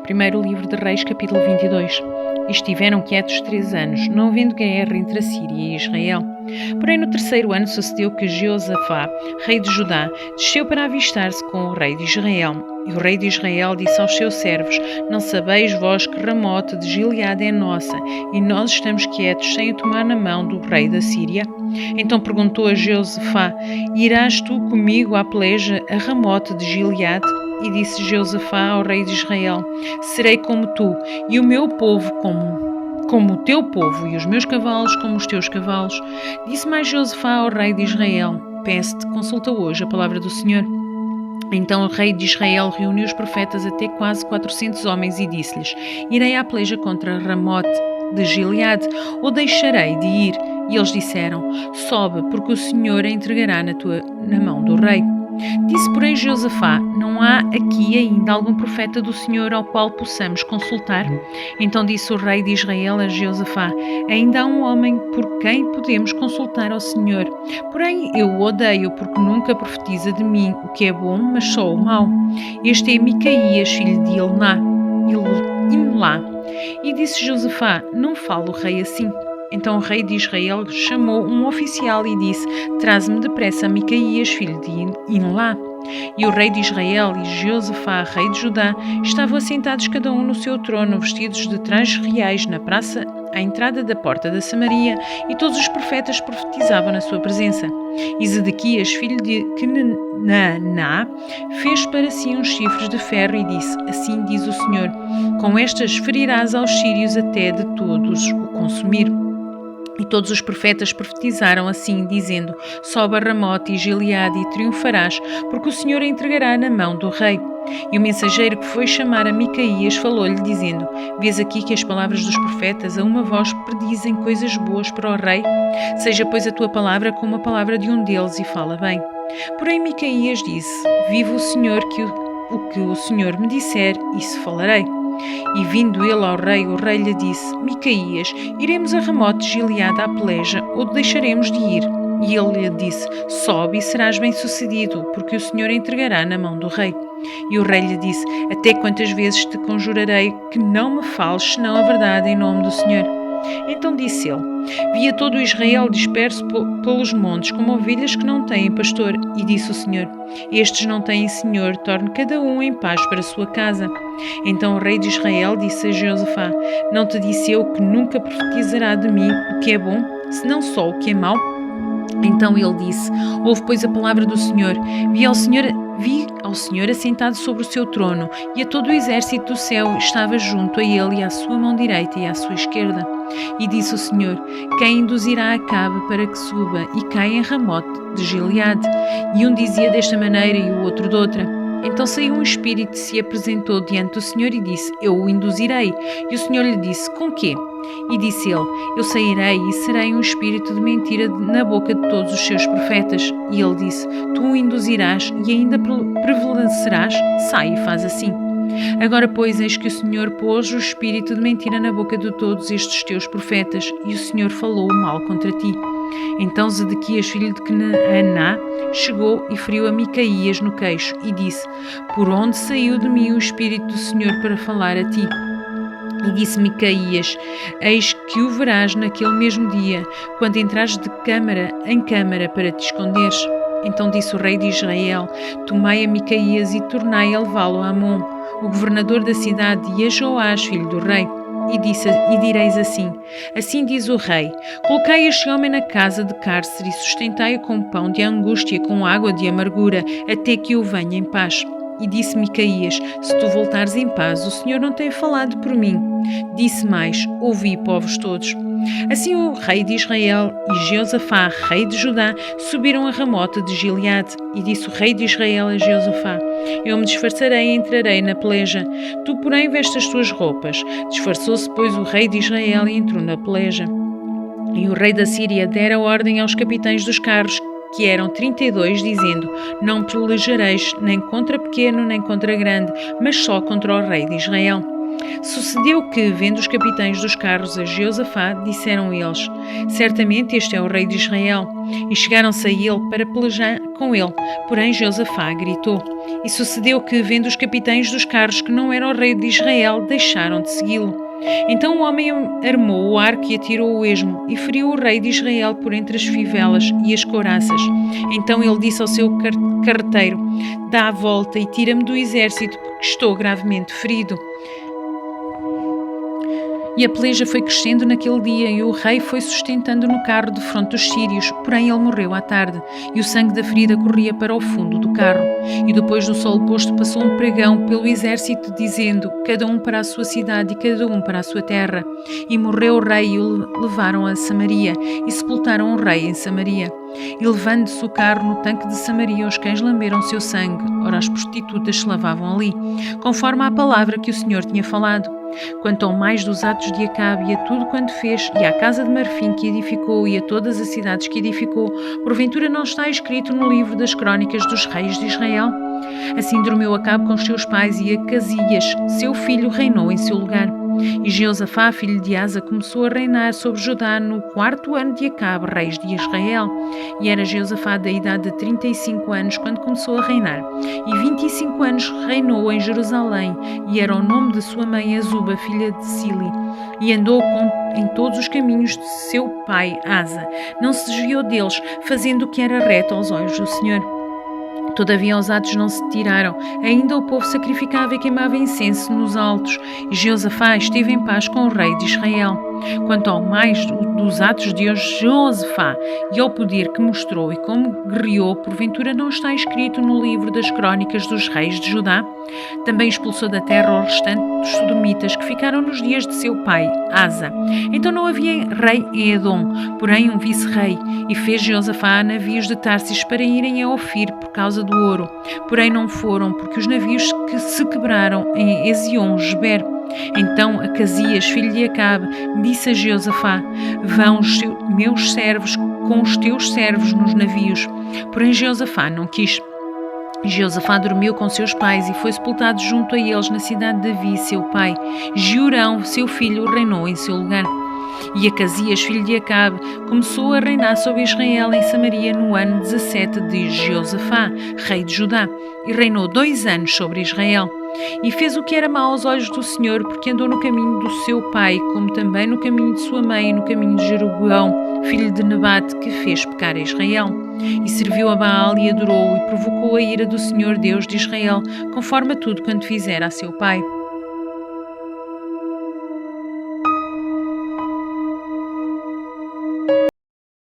Primeiro livro de Reis, capítulo 22. E estiveram quietos 3 anos, não havendo guerra entre a Síria e Israel. Porém, no terceiro ano sucedeu que Jeosafá, rei de Judá, desceu para avistar-se com o rei de Israel. E o rei de Israel disse aos seus servos: Não sabeis vós que Ramote de Gileade é nossa, e nós estamos quietos sem o tomar na mão do rei da Síria? Então perguntou a Jeosafá: Irás tu comigo à peleja a Ramote de Gileade? E disse Jeosafá ao rei de Israel: Serei como tu, e o meu povo como o teu povo, e os meus cavalos como os teus cavalos. Disse mais Jeosafá ao rei de Israel: Peço-te, consulta hoje a palavra do Senhor. Então o rei de Israel reuniu os profetas até quase 400 homens e disse-lhes: Irei à peleja contra Ramote de Gileade, ou deixarei de ir? E eles disseram: Sobe, porque o Senhor a entregará na mão do rei. Disse, porém, Jeosafá: Não há aqui ainda algum profeta do Senhor ao qual possamos consultar? Então disse o rei de Israel a Jeosafá: Ainda há um homem por quem podemos consultar ao Senhor. Porém, eu o odeio, porque nunca profetiza de mim o que é bom, mas só o mau. Este é Micaías, filho de Imlá. E disse Jeosafá: Não fala o rei assim. Então o rei de Israel chamou um oficial e disse: Traze-me depressa Micaías, filho de Imlá. E o rei de Israel e Jeosafá, rei de Judá, estavam assentados cada um no seu trono, vestidos de trajes reais, na praça à entrada da porta da Samaria, e todos os profetas profetizavam na sua presença. E Zedequias, filho de Kenaná, fez para si uns chifres de ferro e disse: Assim diz o Senhor: Com estas ferirás aos sírios até de todos o consumir. E todos os profetas profetizaram assim, dizendo: Sobe a Ramote e Gileade e triunfarás, porque o Senhor a entregará na mão do rei. E o mensageiro que foi chamar a Micaías falou-lhe, dizendo: Vês aqui que as palavras dos profetas a uma voz predizem coisas boas para o rei? Seja, pois, a tua palavra como a palavra de um deles, e fala bem. Porém Micaías disse: Vive o Senhor, que o que o Senhor me disser, isso falarei. E vindo ele ao rei, o rei lhe disse: Micaías, iremos a Ramote de Gileade à peleja, ou deixaremos de ir? E ele lhe disse: Sobe e serás bem-sucedido, porque o Senhor a entregará na mão do rei. E o rei lhe disse: Até quantas vezes te conjurarei que não me fales senão a verdade em nome do Senhor? Então disse ele: Via todo o Israel disperso pelos montes, como ovelhas que não têm pastor. E disse o Senhor: Estes não têm senhor, torne cada um em paz para a sua casa. Então o rei de Israel disse a Jeosafá: Não te disse eu que nunca profetizará de mim o que é bom, senão só o que é mau? Então ele disse: Ouve, pois, a palavra do Senhor. Vi ao Senhor assentado sobre o seu trono, e a todo o exército do céu estava junto a ele, e à sua mão direita e à sua esquerda. E disse o Senhor: Quem induzirá Acabe para que suba e caia em Ramote de Gileade? E um dizia desta maneira e o outro de outra. Então saiu um espírito e se apresentou diante do Senhor e disse: Eu o induzirei. E o Senhor lhe disse: Com quê? E disse ele: Eu sairei e serei um espírito de mentira na boca de todos os seus profetas. E ele disse: Tu o induzirás e ainda prevalecerás? Sai e faz assim. Agora, pois, eis que o Senhor pôs o espírito de mentira na boca de todos estes teus profetas, e o Senhor falou mal contra ti. Então Zedequias, filho de Kenaná, chegou e feriu a Micaías no queixo, e disse: Por onde saiu de mim o espírito do Senhor para falar a ti? E disse Micaías: Eis que o verás naquele mesmo dia, quando entrares de câmara em câmara para te esconderes. Então disse o rei de Israel: Tomai a Micaías e tornai a levá-lo a Amon, o governador da cidade, e a Joás, filho do rei. E direis assim: Assim diz o rei: Colocai este homem na casa de cárcere e sustentai-o com pão de angústia, com água de amargura, até que eu venha em paz. E disse Micaías: Se tu voltares em paz, o Senhor não tem falado por mim. Disse mais: Ouvi, povos todos. Assim o rei de Israel e Jeosafá, rei de Judá, subiram a Ramote de Gileade. E disse o rei de Israel a Jeosafá: Eu me disfarçarei e entrarei na peleja. Tu, porém, veste as tuas roupas. Disfarçou-se, pois, o rei de Israel e entrou na peleja. E o rei da Síria dera ordem aos capitães dos carros, que eram 32, dizendo: Não pelejareis nem contra pequeno nem contra grande, mas só contra o rei de Israel. Sucedeu que, vendo os capitães dos carros a Jeosafá, disseram eles: Certamente este é o rei de Israel. E chegaram-se a ele para pelejar com ele. Porém Jeosafá gritou. E sucedeu que, vendo os capitães dos carros que não era o rei de Israel, deixaram de segui-lo. Então o homem armou o arco e atirou o esmo, e feriu o rei de Israel por entre as fivelas e as couraças. Então ele disse ao seu carreteiro: Dá a volta e tira-me do exército, porque estou gravemente ferido. E a peleja foi crescendo naquele dia, e o rei foi sustentando no carro de fronte dos sírios, porém ele morreu à tarde, e o sangue da ferida corria para o fundo do carro. E depois do sol posto passou um pregão pelo exército, dizendo: Cada um para a sua cidade e cada um para a sua terra. E morreu o rei e o levaram a Samaria, e sepultaram o rei em Samaria. E levando-se o carro no tanque de Samaria, os cães lamberam seu sangue, ora as prostitutas se lavavam ali, conforme à palavra que o Senhor tinha falado. Quanto ao mais dos atos de Acabe e a tudo quanto fez, e à casa de marfim que edificou e a todas as cidades que edificou, porventura não está escrito no livro das crônicas dos reis de Israel? Assim dormiu Acabe com os seus pais, e Acasias, seu filho, reinou em seu lugar. E Jeosafá, filho de Asa, começou a reinar sobre Judá no 4º ano de Acabe, reis de Israel. E era Jeosafá da idade de 35 anos quando começou a reinar. E 25 anos reinou em Jerusalém, e era o nome de sua mãe Azuba, filha de Sili. E andou em todos os caminhos de seu pai Asa. Não se desviou deles, fazendo o que era reto aos olhos do Senhor. Todavia os atos não se tiraram, ainda o povo sacrificava e queimava incenso nos altos, e Jeosafá esteve em paz com o rei de Israel. Quanto ao mais dos atos de Jeosafá e ao poder que mostrou e como guerreou, porventura não está escrito no livro das crônicas dos reis de Judá? Também expulsou da terra o restante dos sodomitas que ficaram nos dias de seu pai, Asa. Então não havia rei em Edom, porém um vice-rei, e fez Jeosafá navios de Tarsis para irem a Ofir por causa do ouro. Porém não foram, porque os navios que se quebraram em Ezion-Geber. Então Acasias, filho de Acabe, disse a Jeosafá: Vão os meus servos com os teus servos nos navios. Porém Jeosafá não quis. Jeosafá dormiu com seus pais e foi sepultado junto a eles na cidade de Davi, seu pai. Jeorão, seu filho, reinou em seu lugar. E Acasias, filho de Acabe, começou a reinar sobre Israel em Samaria no ano 17 de Jeosafá, rei de Judá, e reinou 2 anos sobre Israel. E fez o que era mau aos olhos do Senhor, porque andou no caminho do seu pai, como também no caminho de sua mãe e no caminho de Jeroboão, filho de Nebate, que fez pecar a Israel. E serviu a Baal e adorou, e provocou a ira do Senhor Deus de Israel, conforme a tudo quanto fizera a seu pai.